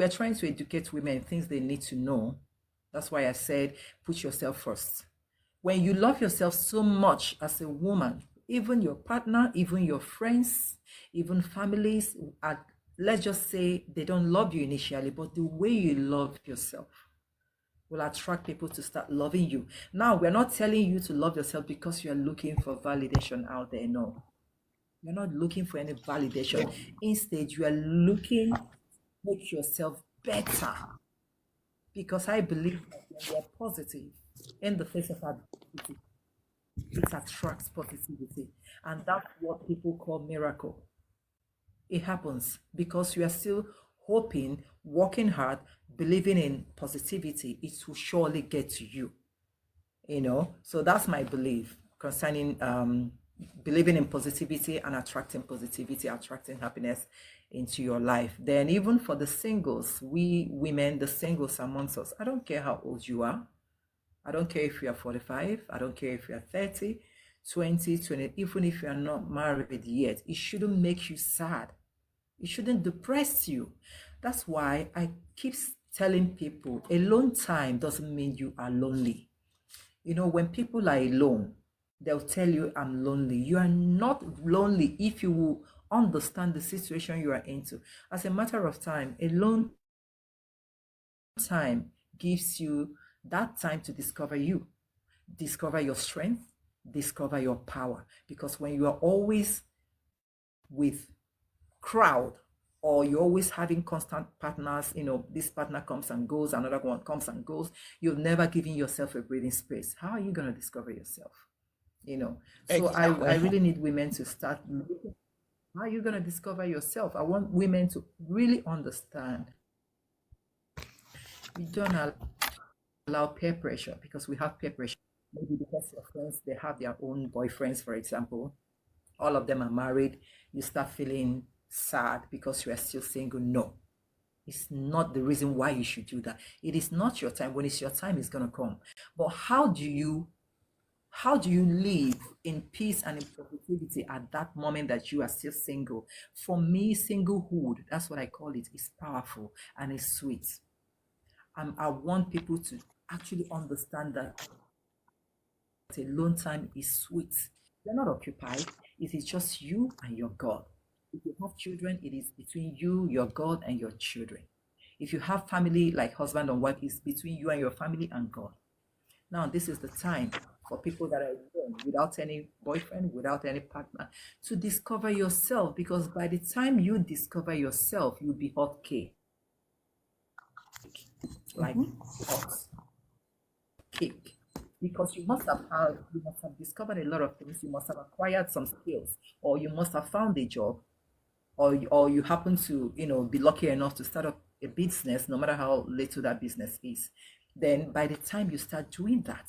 we are trying to educate women in things they need to know. That's why I said, put yourself first. When you love yourself so much as a woman, even your partner, even your friends, even families, let's just say they don't love you initially, but the way you love yourself will attract people to start loving you. Now, we're not telling you to love yourself because you're looking for validation out there. No, you're not looking for any validation. Instead, you are looking to make yourself better, because I believe that when we are positive in the face of adversity, it attracts positivity. And that's what people call miracle. It happens because you are still hoping, working hard, believing in positivity. It will surely get to you. So that's my belief concerning believing in positivity and attracting positivity, attracting happiness into your life. Then even for the singles, we women, the singles amongst us, I don't care how old you are. I don't care if you are 45. I don't care if you are 30, 20, 20. Even if you are not married yet, it shouldn't make you sad. It shouldn't depress you. That's why I keep telling people, alone time doesn't mean you are lonely. When people are alone, they'll tell you, I'm lonely. You are not lonely if you will understand the situation you are into. As a matter of time, alone time gives you that time to discover you, discover your strength, discover your power. Because when you are always with crowd, or you're always having constant partners, this partner comes and goes, another one comes and goes, you've never given yourself a breathing space. How are you going to discover yourself? So I really need women to start looking. How are you going to discover yourself? I want women to really understand. We don't allow peer pressure, because we have peer pressure. Maybe because your friends, they have their own boyfriends, for example. All of them are married. You start feeling sad because you are still single. No, it's not the reason why you should do that. It is not your time. When it's your time, it's going to come. But how do you live in peace and in positivity at that moment that you are still single? For me, singlehood, that's what I call it, is powerful and it's sweet. I want people to actually understand that alone time is sweet. You're not occupied. It is just you and your God. If you have children, it is between you, your God, and your children. If you have family like husband and wife, it's between you and your family and God. Now, this is the time for people that are alone, without any boyfriend, without any partner, to discover yourself. Because by the time you discover yourself, you'll be hot cake. Like hot cake. Because you must have discovered a lot of things. You must have acquired some skills, or you must have found a job, or you happen to be lucky enough to start up a business, no matter how little that business is. Then by the time you start doing that,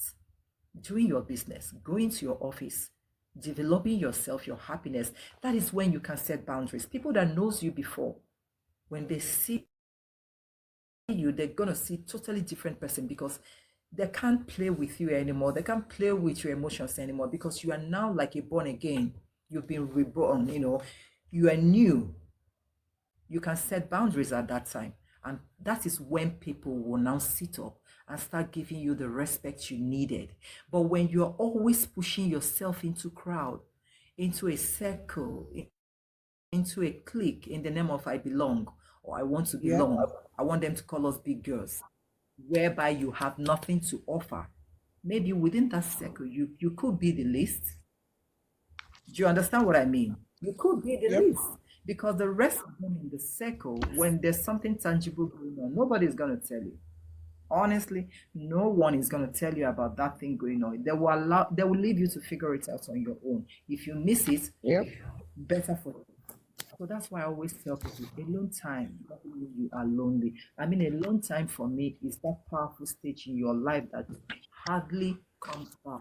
doing your business, going to your office, developing yourself, your happiness, that is when you can set boundaries. People that knows you before, when they see you, they're gonna see totally different person, because they can't play with you anymore. They can't play with your emotions anymore, because you are now like a born again. You've been reborn, you are new. You can set boundaries at that time. And that is when people will now sit up and start giving you the respect you needed. But when you're always pushing yourself into crowd, into a circle, into a clique in the name of I belong, or I want to belong, I want them to call us big girls, whereby you have nothing to offer. Maybe within that circle, you could be the least. Do you understand what I mean? You could be the least, because the rest of them in the circle, when there's something tangible going on, nobody's going to tell you. Honestly, no one is going to tell you about that thing going on. They will leave you to figure it out on your own. If you miss it, better for you. So that's why I always tell people, alone time doesn't mean you are lonely. I mean, alone time for me is that powerful stage in your life that hardly comes by.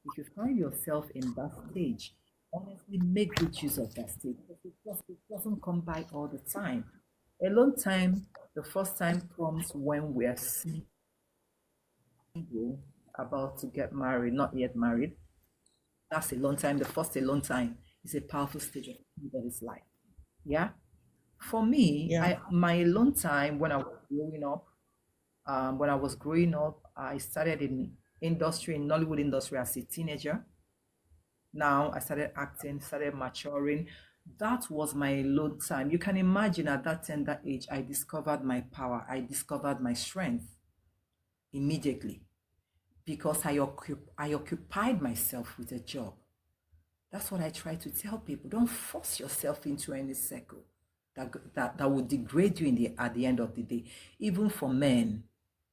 If you find yourself in that stage, honestly, make good use of that stage, because it doesn't come by all the time. Alone time, the first time comes when we are single, about to get married, not yet married. That's a long time. The first alone time is a powerful stage of anybody's life. Yeah. For me, Yeah. my alone time when I was growing up, I started in Nollywood industry as a teenager. Now I started acting, started maturing. That was my alone time. You can imagine at that tender age, I discovered my power. I discovered my strength immediately because I occupied myself with a job. That's what I try to tell people. Don't force yourself into any circle that will degrade you at the end of the day. Even for men,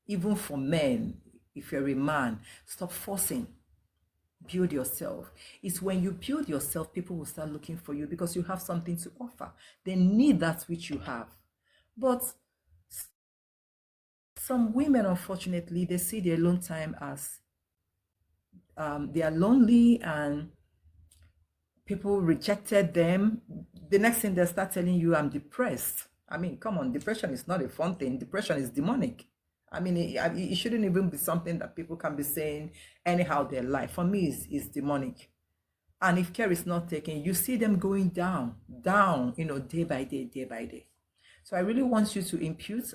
even for men, if you're a man, stop forcing. Build yourself. It's when you build yourself, people will start looking for you because you have something to offer. They need that which you have. But some women, unfortunately, they see their alone time as they are lonely and people rejected them. The next thing they start telling you, I'm depressed. I mean, come on, depression is not a fun thing. Depression is demonic. I mean, it shouldn't even be something that people can be saying anyhow their life. For me, it's demonic. And if care is not taken, you see them going down, down, day by day, day by day. So I really want you to impute,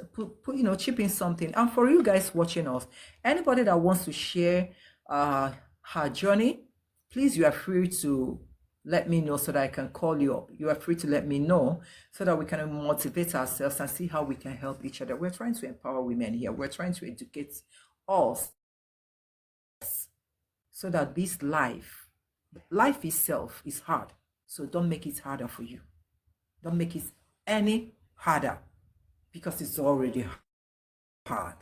chip in something. And for you guys watching us, anybody that wants to share her journey, please, you are free to let me know so that I can call you up. You are free to let me know so that we can motivate ourselves and see how we can help each other. We're trying to empower women here. We're trying to educate us so that this life itself is hard. So don't make it harder for you. Don't make it any harder because it's already hard.